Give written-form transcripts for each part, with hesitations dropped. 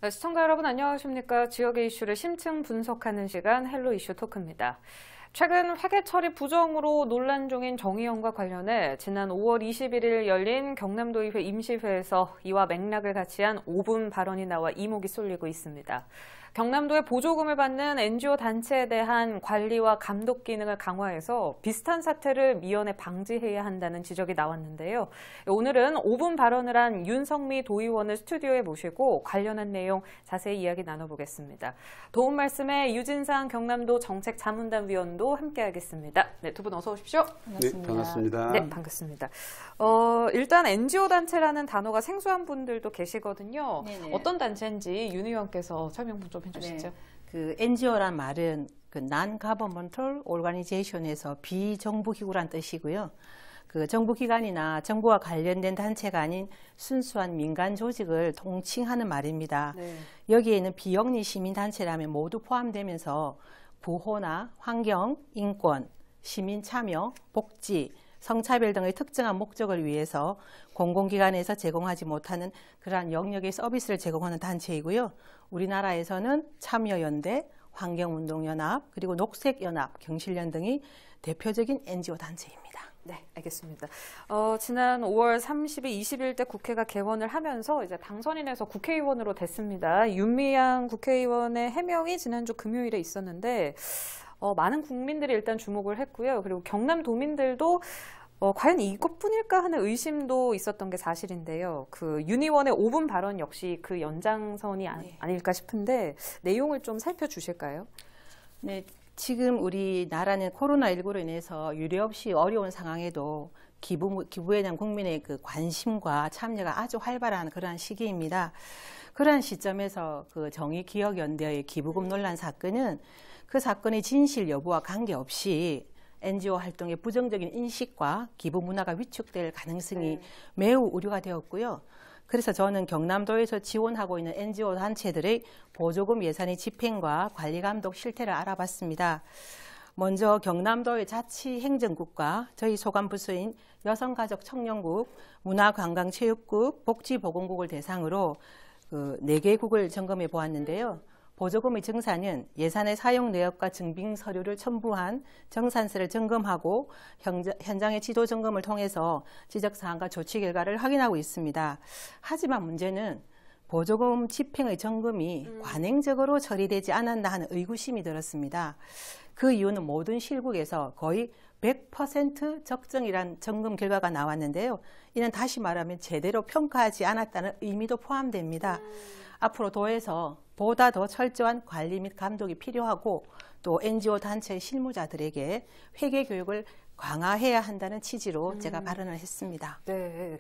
네, 시청자 여러분 안녕하십니까. 지역의 이슈를 심층 분석하는 시간 헬로 이슈 토크입니다. 최근 회계 처리 부정으로 논란 중인 정의연과 관련해 지난 5월 21일 열린 경남도의회 임시회에서 이와 맥락을 같이 한 5분 발언이 나와 이목이 쏠리고 있습니다. 경남도의 보조금을 받는 NGO 단체에 대한 관리와 감독 기능을 강화해서 비슷한 사태를 미연에 방지해야 한다는 지적이 나왔는데요. 오늘은 5분 발언을 한 윤성미 도의원을 스튜디오에 모시고 관련한 내용 자세히 이야기 나눠보겠습니다. 도움 말씀에 유진상 경남도 정책자문단 위원도 함께하겠습니다. 네, 두 분 어서 오십시오. 반갑습니다. 네, 반갑습니다. 네, 반갑습니다. 일단 NGO 단체라는 단어가 생소한 분들도 계시거든요. 네네. 어떤 단체인지 윤 의원께서 설명 좀 해주시죠. 네, 그 NGO란 말은 그 Non-Governmental Organization에서 비정부기구란 뜻이고요. 그 정부기관이나 정부와 관련된 단체가 아닌 순수한 민간 조직을 통칭하는 말입니다. 네. 여기에는 비영리 시민단체라면 모두 포함되면서 부호나 환경, 인권, 시민 참여, 복지, 성차별 등의 특정한 목적을 위해서 공공기관에서 제공하지 못하는 그러한 영역의 서비스를 제공하는 단체이고요. 우리나라에서는 참여연대, 환경운동연합, 그리고 녹색연합, 경실련 등이 대표적인 NGO 단체입니다. 네, 알겠습니다. 지난 5월 30일, 20일 때 국회가 개원을 하면서 이제 당선인에서 국회의원으로 됐습니다. 윤미향 국회의원의 해명이 지난주 금요일에 있었는데 많은 국민들이 일단 주목을 했고요. 그리고 경남도민들도 과연 이것뿐일까 하는 의심도 있었던 게 사실인데요. 그 윤 의원의 5분 발언 역시 그 연장선이 아닐까 싶은데 내용을 좀 살펴주실까요? 네, 지금 우리나라는 코로나19로 인해서 유례없이 어려운 상황에도 기부에 대한 국민의 그 관심과 참여가 아주 활발한 그러한 시기입니다. 그러한 시점에서 그 정의기억연대의 기부금 논란 사건은 그 사건의 진실 여부와 관계없이 NGO 활동의 부정적인 인식과 기부 문화가 위축될 가능성이 매우 우려가 되었고요. 그래서 저는 경남도에서 지원하고 있는 NGO 단체들의 보조금 예산의 집행과 관리 감독 실태를 알아봤습니다. 먼저 경남도의 자치행정국과 저희 소관부서인 여성가족청년국, 문화관광체육국, 복지보건국을 대상으로 그 4개 국을 점검해 보았는데요. 보조금의 정산은 예산의 사용 내역과 증빙 서류를 첨부한 정산서를 점검하고 현장의 지도 점검을 통해서 지적사항과 조치 결과를 확인하고 있습니다. 하지만 문제는 보조금 집행의 점검이 관행적으로 처리되지 않았나 하는 의구심이 들었습니다. 그 이유는 모든 실국에서 거의 100% 적정이란 점검 결과가 나왔는데요. 이는 다시 말하면 제대로 평가하지 않았다는 의미도 포함됩니다. 앞으로 도에서 보다 더 철저한 관리 및 감독이 필요하고 또 NGO 단체의 실무자들에게 회계 교육을 강화해야 한다는 취지로 제가 발언을 했습니다. 네,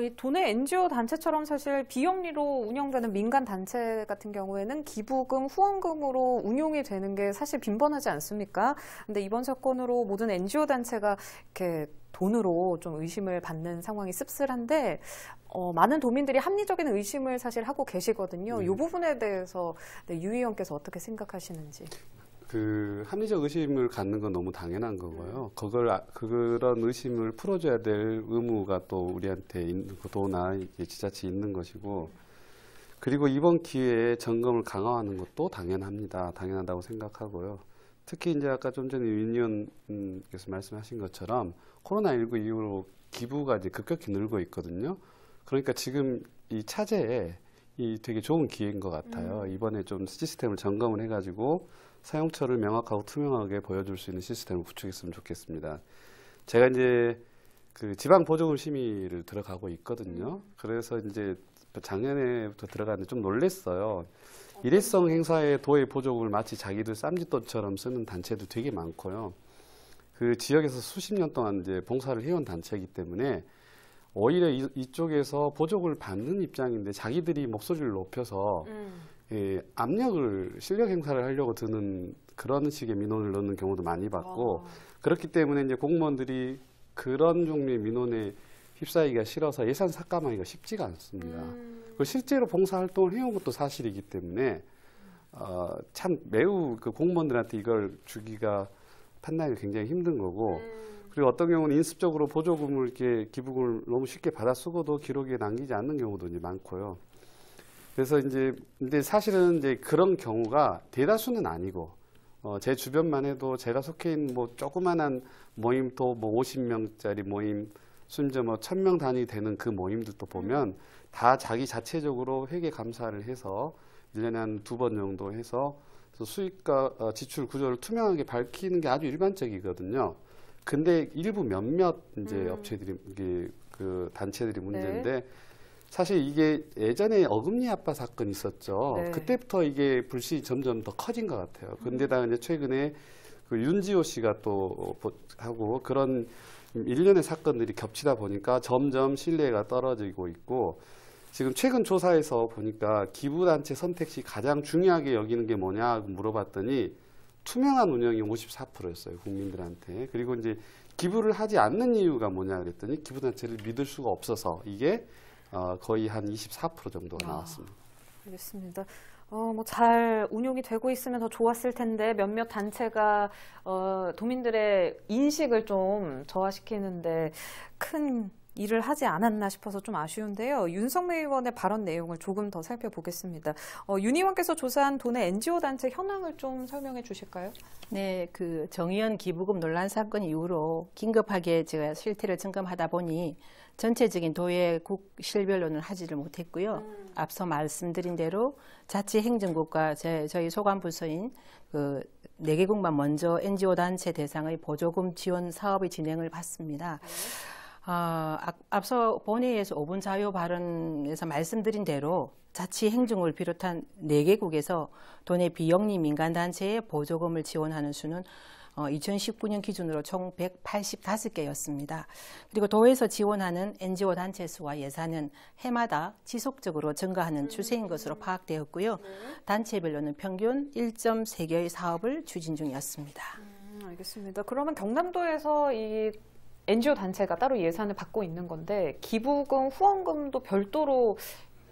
이 도내 NGO 단체처럼 사실 비영리로 운영되는 민간 단체 같은 경우에는 기부금, 후원금으로 운용이 되는 게 사실 빈번하지 않습니까? 근데 이번 사건으로 모든 NGO 단체가 이렇게 돈으로 좀 의심을 받는 상황이 씁쓸한데 많은 도민들이 합리적인 의심을 사실 하고 계시거든요. 이 부분에 대해서 유 의원께서 어떻게 생각하시는지. 그 합리적 의심을 갖는 건 너무 당연한 거고요. 그런 의심을 풀어줘야 될 의무가 또 우리한테 있는 도나 지자체에 있는 것이고, 그리고 이번 기회에 점검을 강화하는 것도 당연하다고 생각하고요. 특히 이제 아까 좀 전에 윤 의원께서 말씀하신 것처럼 코로나19 이후로 기부가 이제 급격히 늘고 있거든요. 그러니까 지금 이 차제에 되게 좋은 기회인 것 같아요. 이번에 좀 시스템을 점검을 해가지고 사용처를 명확하고 투명하게 보여줄 수 있는 시스템을 구축했으면 좋겠습니다. 제가 이제 그 지방 보조금 심의를 들어가고 있거든요. 그래서 이제 작년에부터 들어갔는데 좀 놀랬어요. 일회성 행사에 도의 보조금을 마치 자기들 쌈짓돈처럼 쓰는 단체도 되게 많고요. 그 지역에서 수십 년 동안 이제 봉사를 해온 단체이기 때문에 오히려 이쪽에서 보조금을 받는 입장인데 자기들이 목소리를 높여서 압력을, 실력 행사를 하려고 드는 그런 식의 민원을 넣는 경우도 많이 봤고, 그렇기 때문에 이제 공무원들이 그런 종류의 민원에 휩싸이기가 싫어서 예산 삭감하기가 쉽지가 않습니다. 그리고 실제로 봉사활동을 해온 것도 사실이기 때문에 참 매우 그 공무원들한테 이걸 주기가 판단이 굉장히 힘든 거고, 그리고 어떤 경우는 인습적으로 보조금을 이렇게 기부금을 너무 쉽게 받아 쓰고도 기록에 남기지 않는 경우도 이제 많고요. 그래서 이제 근데 사실은 이제 그런 경우가 대다수는 아니고 제 주변만 해도 제가 속해 있는 뭐 조그만한 모임도 뭐 50명짜리 모임 심지어 뭐 1000명 단위 되는 그 모임들도 보면 다 자기 자체적으로 회계 감사를 해서 1년에 한 2번 정도 해서 수익과 지출 구조를 투명하게 밝히는 게 아주 일반적이거든요. 근데 일부 몇몇 이제 업체들이 이게 그 단체들이 문제인데 네. 사실 이게 예전에 어금니 아빠 사건이 있었죠. 네. 그때부터 이게 불신이 점점 더 커진 것 같아요. 근데다가 이제 최근에 그 윤지호 씨가 또 하고 그런 일련의 사건들이 겹치다 보니까 점점 신뢰가 떨어지고 있고 지금 최근 조사에서 보니까 기부단체 선택 시 가장 중요하게 여기는 게 뭐냐 물어봤더니 투명한 운영이 54%였어요. 국민들한테. 그리고 이제 기부를 하지 않는 이유가 뭐냐 그랬더니 기부단체를 믿을 수가 없어서 이게 거의 한 24% 정도가 나왔습니다. 알겠습니다. 뭐 잘 운용이 되고 있으면 더 좋았을 텐데 몇몇 단체가 도민들의 인식을 좀 저하시키는데 큰 일을 하지 않았나 싶어서 좀 아쉬운데요. 윤석매 의원의 발언 내용을 조금 더 살펴보겠습니다. 윤 의원께서 조사한 도내 NGO 단체 현황을 좀 설명해 주실까요? 네, 그 정의연 기부금 논란 사건 이후로 긴급하게 제가 실태를 점검하다 보니 전체적인 도의국 실별로는 하지를 못했고요. 앞서 말씀드린 대로 자치행정국과 저희 소관부서인 그 4개국만 먼저 NGO 단체 대상의 보조금 지원 사업의 진행을 받습니다. 앞서 본회의에서 5분 자유 발언에서 말씀드린 대로 자치행정국을 비롯한 4개국에서 도내 비영리 민간단체에 보조금을 지원하는 수는 2019년 기준으로 총 185개였습니다. 그리고 도에서 지원하는 NGO 단체 수와 예산은 해마다 지속적으로 증가하는 추세인 것으로 파악되었고요. 단체별로는 평균 1.3개의 사업을 추진 중이었습니다. 알겠습니다. 그러면 경남도에서 이 NGO 단체가 따로 예산을 받고 있는 건데 기부금, 후원금도 별도로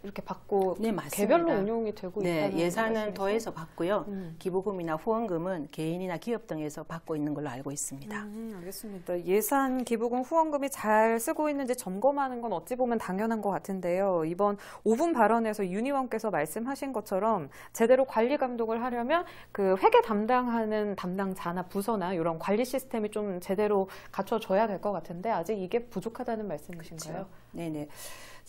이렇게 받고 네, 맞습니다. 개별로 운용이 되고 네, 있다는 예산은 말씀이세요? 도에서 받고요. 기부금이나 후원금은 개인이나 기업 등에서 받고 있는 걸로 알고 있습니다. 알겠습니다. 예산, 기부금, 후원금이 잘 쓰고 있는지 점검하는 건 어찌 보면 당연한 것 같은데요. 이번 5분 발언에서 윤 의원께서 말씀하신 것처럼 제대로 관리 감독을 하려면 그 회계 담당하는 담당자나 부서나 이런 관리 시스템이 좀 제대로 갖춰져야 될 것 같은데 아직 이게 부족하다는 말씀이신가요? 그렇죠. 네네.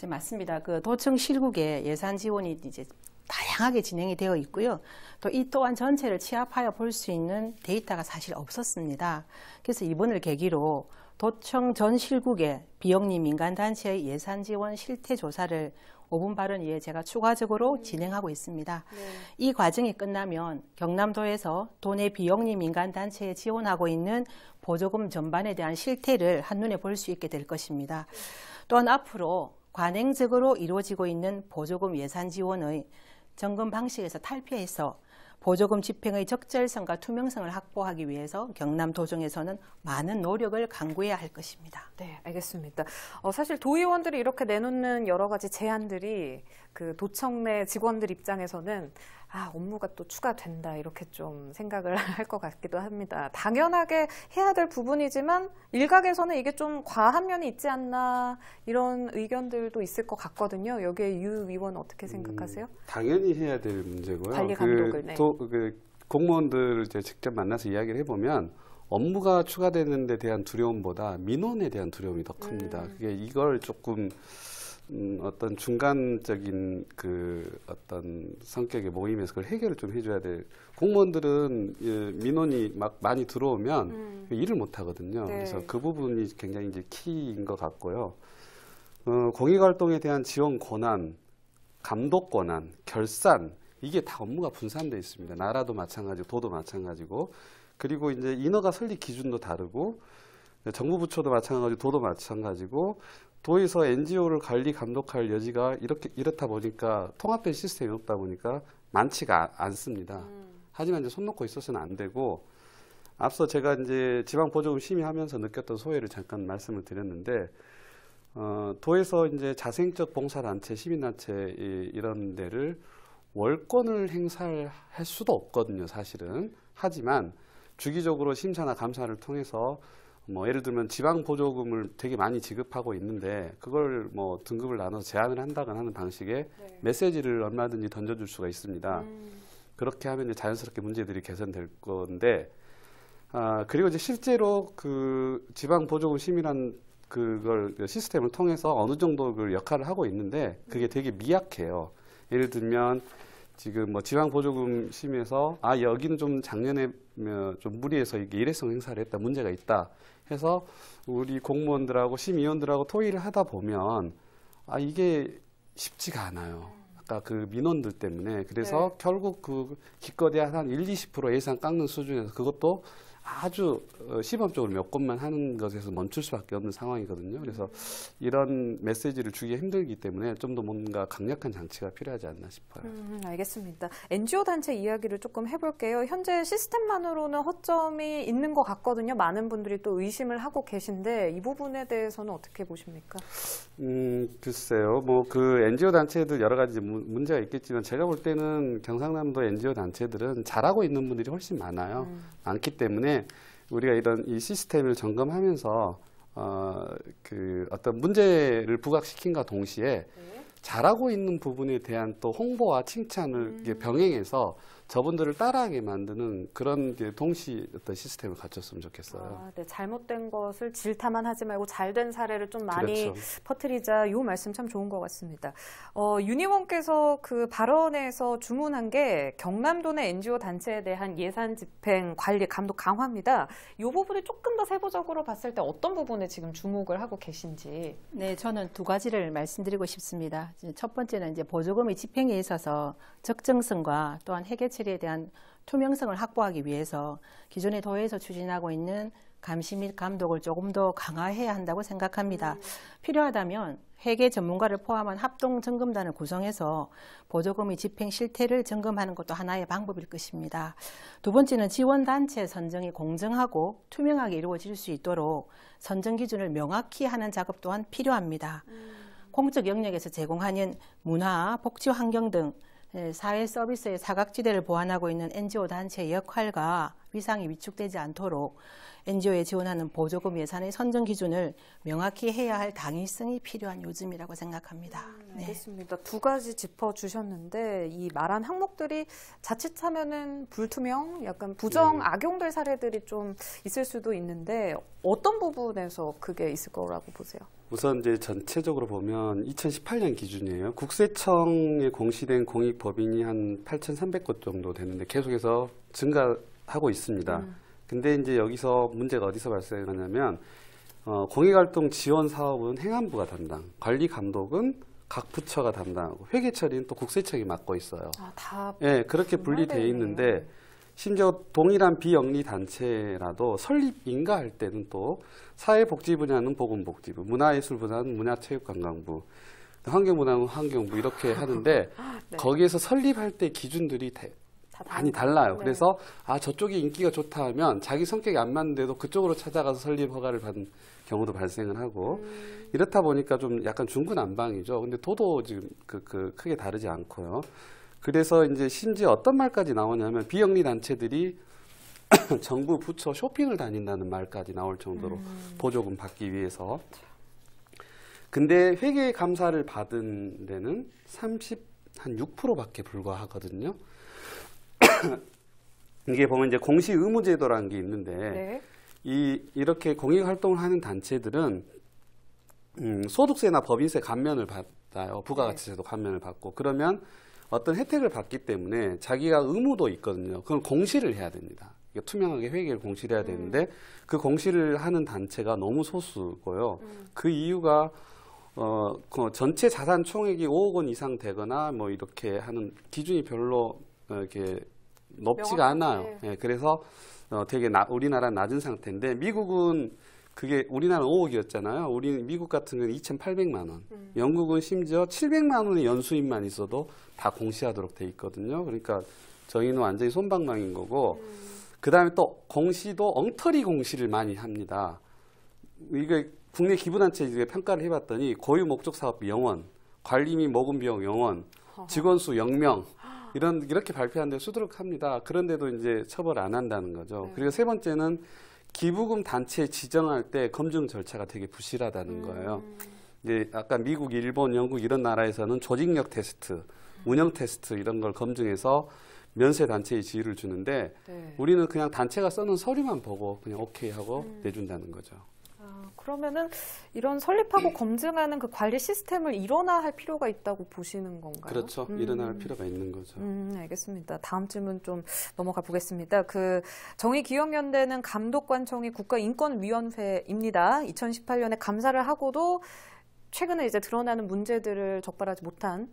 맞습니다. 그 도청 실국의 예산 지원이 이제 다양하게 진행이 되어 있고요. 또 이 또한 전체를 취합하여 볼 수 있는 데이터가 사실 없었습니다. 그래서 이번을 계기로 도청 전 실국의 비영리 민간단체의 예산 지원 실태 조사를 5분 발언 이에 제가 추가적으로 진행하고 있습니다. 네. 이 과정이 끝나면 경남도에서 도내 비영리 민간단체에 지원하고 있는 보조금 전반에 대한 실태를 한눈에 볼 수 있게 될 것입니다. 또한 앞으로 관행적으로 이루어지고 있는 보조금 예산 지원의 점검 방식에서 탈피해서 보조금 집행의 적절성과 투명성을 확보하기 위해서 경남도정에서는 많은 노력을 강구해야 할 것입니다. 네, 알겠습니다. 사실 도의원들이 이렇게 내놓는 여러 가지 제안들이 그 도청 내 직원들 입장에서는 업무가 또 추가된다 이렇게 좀 생각을 할 것 같기도 합니다. 당연하게 해야 될 부분이지만 일각에서는 이게 좀 과한 면이 있지 않나 이런 의견들도 있을 것 같거든요. 여기에 유 의원 어떻게 생각하세요? 당연히 해야 될 문제고요. 관리 감독을. 네. 공무원들을 이제 직접 만나서 이야기를 해보면 업무가 추가되는 데 대한 두려움보다 민원에 대한 두려움이 더 큽니다. 그게 이걸 조금 어떤 중간적인 그 어떤 성격의 모임에서 그걸 해결을 좀 해줘야 될. 공무원들은 민원이 막 많이 들어오면 일을 못 하거든요. 네. 그래서 그 부분이 굉장히 이제 키인 것 같고요. 공익활동에 대한 지원 권한, 감독 권한, 결산 이게 다 업무가 분산되어 있습니다. 나라도 마찬가지고 도도 마찬가지고 그리고 이제 인허가 설립 기준도 다르고 정부 부처도 마찬가지고 도도 마찬가지고 도에서 NGO를 관리 감독할 여지가 이렇다 보니까 통합된 시스템이 없다 보니까 많지가 않습니다. 하지만 이제 손 놓고 있어서는 안 되고 앞서 제가 이제 지방 보조금 심의하면서 느꼈던 소외를 잠깐 말씀을 드렸는데 도에서 이제 자생적 봉사단체, 시민단체 이런 데를 월권을 행사할 수도 없거든요, 사실은. 하지만 주기적으로 심사나 감사를 통해서 뭐 예를 들면 지방 보조금을 되게 많이 지급하고 있는데 그걸 뭐 등급을 나눠서 제한을 한다거나 하는 방식의 네. 메시지를 얼마든지 던져줄 수가 있습니다. 그렇게 하면 이제 자연스럽게 문제들이 개선될 건데, 그리고 이제 실제로 그 지방 보조금 심의란 그걸 시스템을 통해서 어느 정도 그 역할을 하고 있는데 그게 되게 미약해요. 예를 들면 지금 뭐 지방 보조금 심의에서 여기는 좀 작년에 좀 무리해서 이게 일회성 행사를 했다, 문제가 있다 해서 우리 공무원들하고 심의위원들하고 토의를 하다 보면 이게 쉽지가 않아요. 아까 그 민원들 때문에. 그래서 결국 그 기껏해 한 1, 20% 예산 깎는 수준에서 그것도 아주 시범적으로 몇 건만 하는 것에서 멈출 수밖에 없는 상황이거든요. 그래서 이런 메시지를 주기 힘들기 때문에 좀 더 뭔가 강력한 장치가 필요하지 않나 싶어요. 알겠습니다. NGO 단체 이야기를 조금 해볼게요. 현재 시스템만으로는 허점이 있는 것 같거든요. 많은 분들이 또 의심을 하고 계신데 이 부분에 대해서는 어떻게 보십니까? 글쎄요. 뭐 그 NGO 단체들 여러 가지 문제가 있겠지만 제가 볼 때는 경상남도 NGO 단체들은 잘하고 있는 분들이 훨씬 많아요. 많기 때문에 우리가 이런 이 시스템을 점검하면서 그 어떤 문제를 부각시킨과 동시에 잘하고 있는 부분에 대한 또 홍보와 칭찬을 이렇게 병행해서 저분들을 따라하게 만드는 그런 동시 어떤 시스템을 갖췄으면 좋겠어요. 네, 잘못된 것을 질타만 하지 말고 잘된 사례를 좀 많이 그렇죠. 퍼뜨리자. 이 말씀 참 좋은 것 같습니다. 윤 의원께서 그 발언에서 주문한 게 경남도 내 NGO 단체에 대한 예산 집행, 관리, 감독 강화입니다. 이 부분이 조금 더 세부적으로 봤을 때 어떤 부분에 지금 주목을 하고 계신지. 네, 저는 두 가지를 말씀드리고 싶습니다. 첫 번째는 이제 보조금의 집행에 있어서 적정성과 또한 회계 처리에 대한 투명성을 확보하기 위해서 기존의 도에서 추진하고 있는 감시 및 감독을 조금 더 강화해야 한다고 생각합니다. 필요하다면 회계 전문가를 포함한 합동 점검단을 구성해서 보조금의 집행 실태를 점검하는 것도 하나의 방법일 것입니다. 두 번째는 지원단체 선정이 공정하고 투명하게 이루어질 수 있도록 선정 기준을 명확히 하는 작업 또한 필요합니다. 공적 영역에서 제공하는 문화, 복지 환경 등 사회 서비스의 사각지대를 보완하고 있는 NGO 단체의 역할과 위상이 위축되지 않도록 NGO에 지원하는 보조금 예산의 선정 기준을 명확히 해야 할 당위성이 필요한 요즘이라고 생각합니다. 알겠습니다. 두 가지 짚어주셨는데 이 말한 항목들이 자칫하면은 불투명, 약간 부정 악용될 사례들이 좀 있을 수도 있는데 어떤 부분에서 그게 있을 거라고 보세요? 우선 이제 전체적으로 보면 2018년 기준이에요. 국세청에 공시된 공익법인이 한 8,300곳 정도 되는데 계속해서 증가하고 있습니다. 근데 이제 여기서 문제가 어디서 발생하냐면 공익활동 지원 사업은 행안부가 담당, 관리 감독은 각 부처가 담당하고 회계 처리는 또 국세청이 맡고 있어요. 다 네, 그렇게 분리되어 있는데 심지어 동일한 비영리 단체라도 설립 인가할 때는 또 사회복지 분야는 보건복지부, 문화예술 분야는 문화체육관광부, 환경분야는 환경부 이렇게 하는데 네. 거기에서 설립할 때 기준들이 많이 달라요. 네. 그래서 저쪽이 인기가 좋다 하면 자기 성격이 안 맞는데도 그쪽으로 찾아가서 설립 허가를 받은 경우도 발생을 하고 이렇다 보니까 좀 약간 중구난방이죠. 근데 도도 지금 크게 다르지 않고요. 그래서 이제 심지어 어떤 말까지 나오냐면 비영리 단체들이 정부 부처 쇼핑을 다닌다는 말까지 나올 정도로 보조금 받기 위해서. 근데 회계 감사를 받은 데는 6%밖에 불과하거든요. 이게 보면 이제 공시 의무 제도라는 게 있는데 이렇게 공익 활동을 하는 단체들은 소득세나 법인세 감면을 받아요. 부가가치세도 감면을 받고 그러면 어떤 혜택을 받기 때문에 자기가 의무도 있거든요. 그건 공시를 해야 됩니다. 투명하게 회계를 공시를 해야 되는데 그 공시를 하는 단체가 너무 소수고요. 그 이유가 그 전체 자산 총액이 5억 원 이상 되거나 뭐 이렇게 하는 기준이 별로 이렇게 높지가 않아요. 예, 그래서 되게 우리나라는 낮은 상태인데 미국은 그게 우리나라는 5억이었잖아요. 미국 같은 경우는 2,800만 원. 영국은 심지어 700만 원의 연수입만 있어도 다 공시하도록 돼 있거든요. 그러니까 저희는 완전히 솜방망인 거고 그 다음에 또 공시도 엉터리 공시를 많이 합니다. 이게 국내 기부단체 평가를 해봤더니 고유 목적 사업비 0원, 관리 및 모금 비용 0원, 직원 수 0명 이렇게 발표하는데 수두룩합니다. 그런데도 이제 처벌 안 한다는 거죠. 그리고 세 번째는 기부금 단체 지정할 때 검증 절차가 되게 부실하다는 거예요. 이제 아까 미국, 일본, 영국 이런 나라에서는 조직력 테스트, 운영 테스트 이런 걸 검증해서 면세 단체의 지위를 주는데 네. 우리는 그냥 단체가 써놓은 서류만 보고 그냥 오케이 하고 내준다는 거죠. 그러면은 이런 설립하고 검증하는 그 관리 시스템을 일원화할 필요가 있다고 보시는 건가요? 그렇죠. 일어날 필요가 있는 거죠. 알겠습니다. 다음 질문 좀 넘어가 보겠습니다. 그 정의기억연대는 감독관청이 국가인권위원회입니다. 2018년에 감사를 하고도 최근에 이제 드러나는 문제들을 적발하지 못한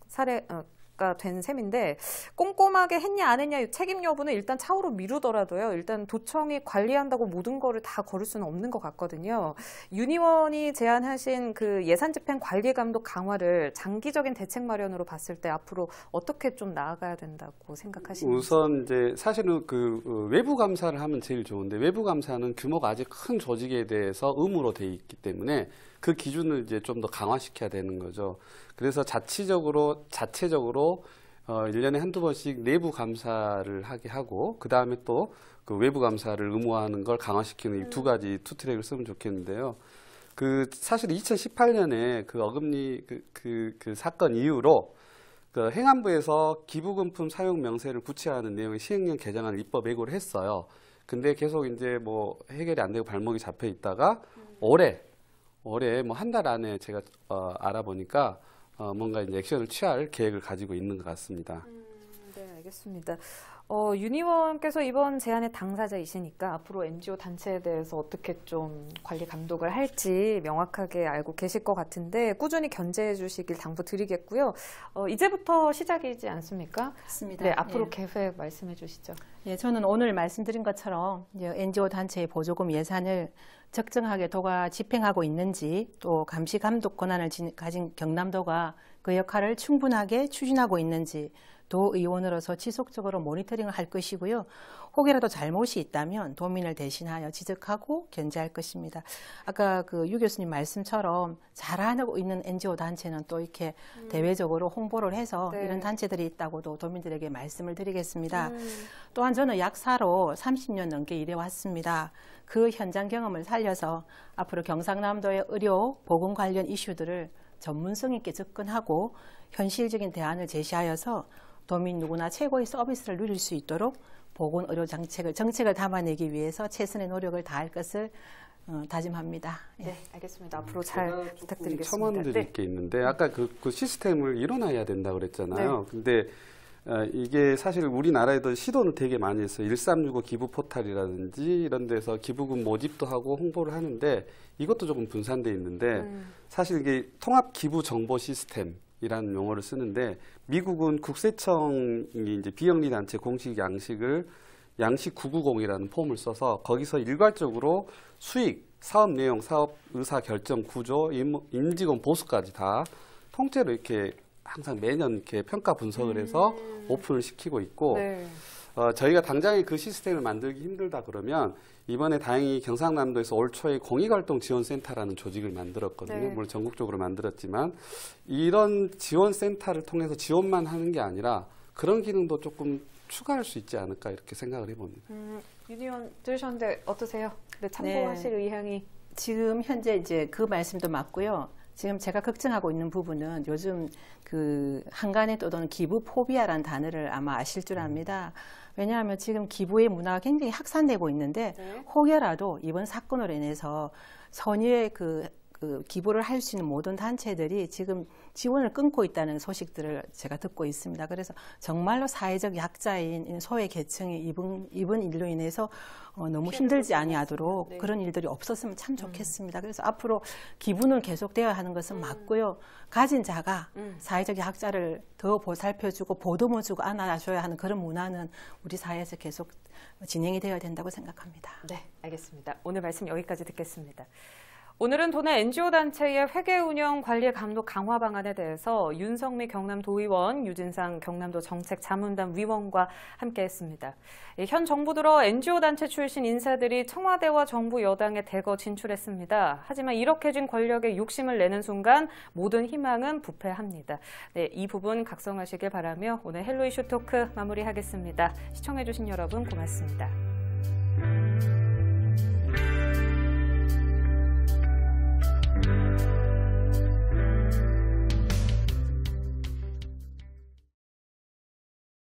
사례가 된 셈인데 꼼꼼하게 했냐 안 했냐 책임 여부는 일단 차후로 미루더라도요. 일단 도청이 관리한다고 모든 거를 다 걸을 수는 없는 것 같거든요. 윤 의원이 제안하신 그 예산 집행 관리 감독 강화를 장기적인 대책 마련으로 봤을 때 앞으로 어떻게 좀 나아가야 된다고 생각하시는지. 우선 이제 사실은 그 외부 감사를 하면 제일 좋은데 외부 감사는 규모가 아직 큰 조직에 대해서 의무로 돼 있기 때문에 그 기준을 이제 좀 더 강화시켜야 되는 거죠. 그래서 자체적으로 1년에 한두 번씩 내부 감사를 하게 하고 그 다음에 또 그 외부 감사를 의무화하는 걸 강화시키는 이 두 가지 투트랙을 쓰면 좋겠는데요. 그 사실 2018년에 그 어금니 그 사건 이후로 그 행안부에서 기부금품 사용 명세를 구체화하는 내용의 시행령 개정안을 입법 예고를 했어요. 근데 계속 이제 뭐 해결이 안 되고 발목이 잡혀 있다가 올해 뭐 한 달 안에 제가 알아보니까 뭔가 이제 액션을 취할 계획을 가지고 있는 것 같습니다. 네, 알겠습니다. 윤 의원께서 이번 제안의 당사자이시니까 앞으로 NGO 단체에 대해서 어떻게 좀 관리 감독을 할지 명확하게 알고 계실 것 같은데 꾸준히 견제해 주시길 당부드리겠고요. 이제부터 시작이지 않습니까? 맞습니다. 네, 앞으로 예. 계획 말씀해 주시죠. 예, 저는 오늘 말씀드린 것처럼 이제 NGO 단체의 보조금 예산을 적정하게 도가 집행하고 있는지 또 감시 감독 권한을 가진 경남도가 그 역할을 충분하게 추진하고 있는지 도의원으로서 지속적으로 모니터링을 할 것이고요. 혹여라도 잘못이 있다면 도민을 대신하여 지적하고 견제할 것입니다. 아까 그 유 교수님 말씀처럼 잘하고 있는 NGO 단체는 또 이렇게 대외적으로 홍보를 해서 네. 이런 단체들이 있다고도 도민들에게 말씀을 드리겠습니다. 또한 저는 약사로 30년 넘게 일해왔습니다. 그 현장 경험을 살려서 앞으로 경상남도의 의료, 보건 관련 이슈들을 전문성 있게 접근하고 현실적인 대안을 제시하여서 도민 누구나 최고의 서비스를 누릴 수 있도록 보건의료 정책을 담아내기 위해서 최선의 노력을 다할 것을 다짐합니다. 예. 네, 알겠습니다. 앞으로 잘 부탁드리겠습니다. 첨언드릴 게 있는데 아까 그 시스템을 일어나야 된다고 그랬잖아요. 네. 근데 이게 사실 우리나라에도 시도는 되게 많이 했어요. 1365 기부 포탈이라든지 이런 데서 기부금 모집도 하고 홍보를 하는데 이것도 조금 분산돼 있는데 사실 이게 통합 기부 정보 시스템이라는 용어를 쓰는데 미국은 국세청이 이제 비영리 단체 공식 양식 990이라는 폼을 써서 거기서 일괄적으로 수익, 사업 내용, 사업 의사 결정 구조, 임직원 보수까지 다 통째로 이렇게 항상 매년 이렇게 평가 분석을 해서 오픈을 시키고 있고 네. 저희가 당장에 그 시스템을 만들기 힘들다 그러면 이번에 다행히 경상남도에서 올 초에 공익활동지원센터라는 조직을 만들었거든요. 네. 물론 전국적으로 만들었지만 이런 지원센터를 통해서 지원만 하는 게 아니라 그런 기능도 조금 추가할 수 있지 않을까 이렇게 생각을 해봅니다. 윤 의원 들으셨는데 어떠세요? 네, 참고하실 의향이. 지금 현재 이제 그 말씀도 맞고요. 지금 제가 걱정하고 있는 부분은 요즘 그 한간에 떠도는 기부 포비아라는 단어를 아마 아실 줄 압니다. 왜냐하면 지금 기부의 문화가 굉장히 확산되고 있는데 네. 혹여라도 이번 사건으로 인해서 선의의 그 기부를 할 수 있는 모든 단체들이 지금 지원을 끊고 있다는 소식들을 제가 듣고 있습니다. 그래서 정말로 사회적 약자인 소외 계층이 이번 일로 인해서 너무 힘들지 아니하도록 네. 그런 일들이 없었으면 참 좋겠습니다. 그래서 앞으로 기부는 계속되어야 하는 것은 맞고요. 가진 자가 사회적 약자를 더 보살펴주고 보듬어주고 안아줘야 하는 그런 문화는 우리 사회에서 계속 진행이 되어야 된다고 생각합니다. 네, 알겠습니다. 오늘 말씀 여기까지 듣겠습니다. 오늘은 도내 NGO 단체의 회계 운영 관리 감독 강화 방안에 대해서 윤성미 경남도의원, 유진상 경남도 정책자문단 위원과 함께했습니다. 현 정부 들어 NGO 단체 출신 인사들이 청와대와 정부 여당에 대거 진출했습니다. 하지만 이렇게 진 권력에 욕심을 내는 순간 모든 희망은 부패합니다. 네, 이 부분 각성하시길 바라며 오늘 헬로 이슈 토크 마무리하겠습니다. 시청해주신 여러분 고맙습니다.